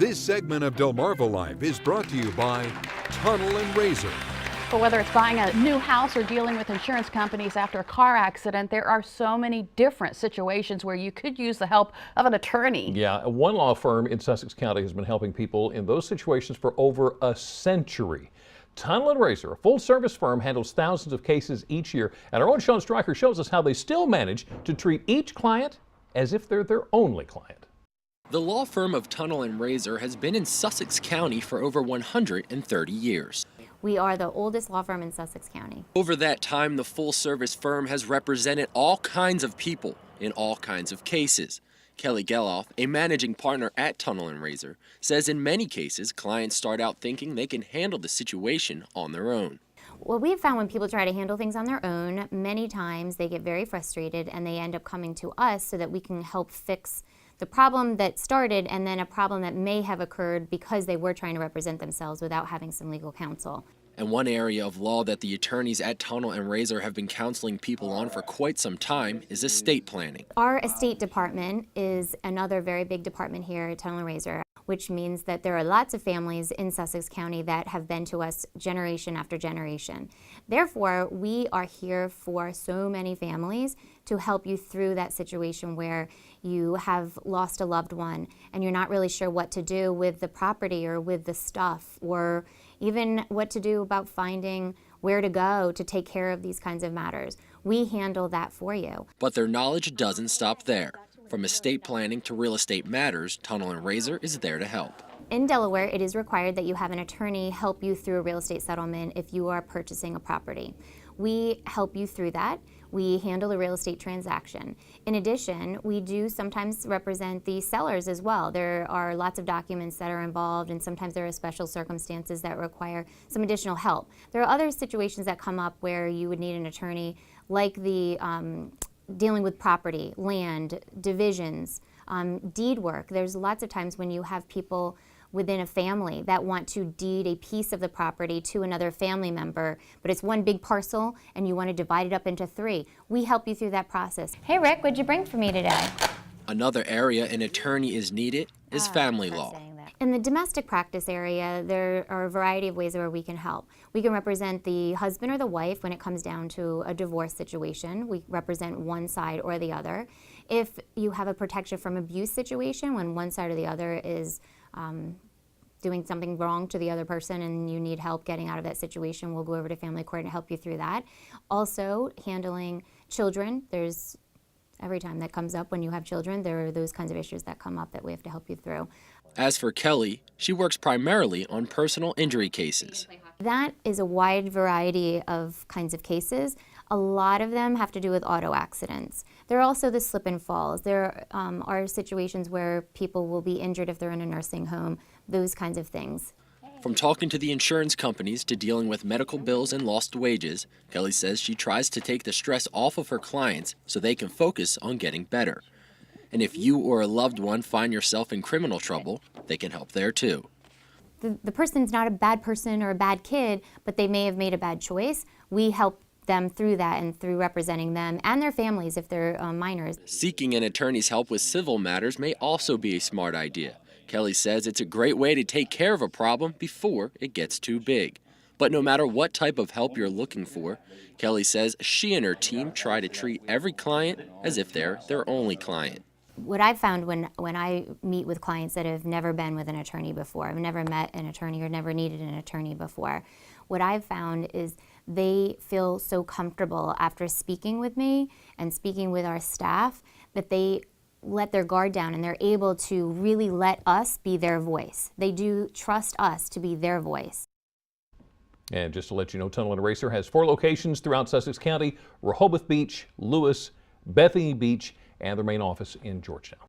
This segment of Delmarvalife is brought to you by Tunnell Raysor. But whether it's buying a new house or dealing with insurance companies after a car accident, there are so many different situations where you could use the help of an attorney. Yeah, one law firm in Sussex County has been helping people in those situations for over a century. Tunnell Raysor, a full-service firm, handles thousands of cases each year, and our own Sean Stryker shows us how they still manage to treat each client as if they're their only client. The law firm of Tunnell Raysor has been in Sussex County for over 130 years. We are the oldest law firm in Sussex County. Over that time, the full-service firm has represented all kinds of people in all kinds of cases. Kelly Geloff, a managing partner at Tunnell Raysor, says in many cases, clients start out thinking they can handle the situation on their own. What we've found when people try to handle things on their own, many times they get very frustrated and they end up coming to us so that we can help fix the problem that started and then a problem that may have occurred because they were trying to represent themselves without having some legal counsel. And one area of law that the attorneys at Tunnell Raysor have been counseling people on for quite some time is estate planning. Our estate department is another very big department here at Tunnell Raysor, which means that there are lots of families in Sussex County that have been to us generation after generation. Therefore, we are here for so many families to help you through that situation where you have lost a loved one and you're not really sure what to do with the property or with the stuff, or even what to do about finding where to go to take care of these kinds of matters. We handle that for you. But their knowledge doesn't stop there. From estate planning to real estate matters, Tunnell Raysor is there to help. In Delaware, it is required that you have an attorney help you through a real estate settlement if you are purchasing a property. We help you through that. We handle the real estate transaction. In addition, we do sometimes represent the sellers as well. There are lots of documents that are involved, and sometimes there are special circumstances that require some additional help. There are other situations that come up where you would need an attorney, like the dealing with property, land, divisions, deed work. There's lots of times when you have people within a family that want to deed a piece of the property to another family member, but it's one big parcel and you want to divide it up into three. We help you through that process. Hey Rick, what'd you bring for me today? Another area an attorney is needed is family law. In the domestic practice area, there are a variety of ways where we can help. We can represent the husband or the wife when it comes down to a divorce situation. We represent one side or the other. If you have a protection from abuse situation, when one side or the other is doing something wrong to the other person and you need help getting out of that situation, we'll go over to family court and help you through that. Also, handling children. There's every time that comes up when you have children, there are those kinds of issues that come up that we have to help you through. As for Kelly, she works primarily on personal injury cases. That is a wide variety of kinds of cases. A lot of them have to do with auto accidents. There are also the slip and falls. There are situations where people will be injured if they're in a nursing home, those kinds of things. From talking to the insurance companies to dealing with medical bills and lost wages, Kelly says she tries to take the stress off of her clients so they can focus on getting better. And if you or a loved one find yourself in criminal trouble, they can help there too. The person's not a bad person or a bad kid, but they may have made a bad choice. We help them through that and through representing them and their families if they're minors. Seeking an attorney's help with civil matters may also be a smart idea. Kelly says it's a great way to take care of a problem before it gets too big. But no matter what type of help you're looking for, Kelly says she and her team try to treat every client as if they're their only client. What I've found when I meet with clients that have never been with an attorney before, have never met an attorney or never needed an attorney before, what I've found is they feel so comfortable after speaking with me and speaking with our staff that they let their guard down and they're able to really let us be their voice. They do trust us to be their voice. And just to let you know, Tunnell Raysor has 4 locations throughout Sussex County: Rehoboth Beach, Lewis, Bethany Beach, and their main office in Georgetown.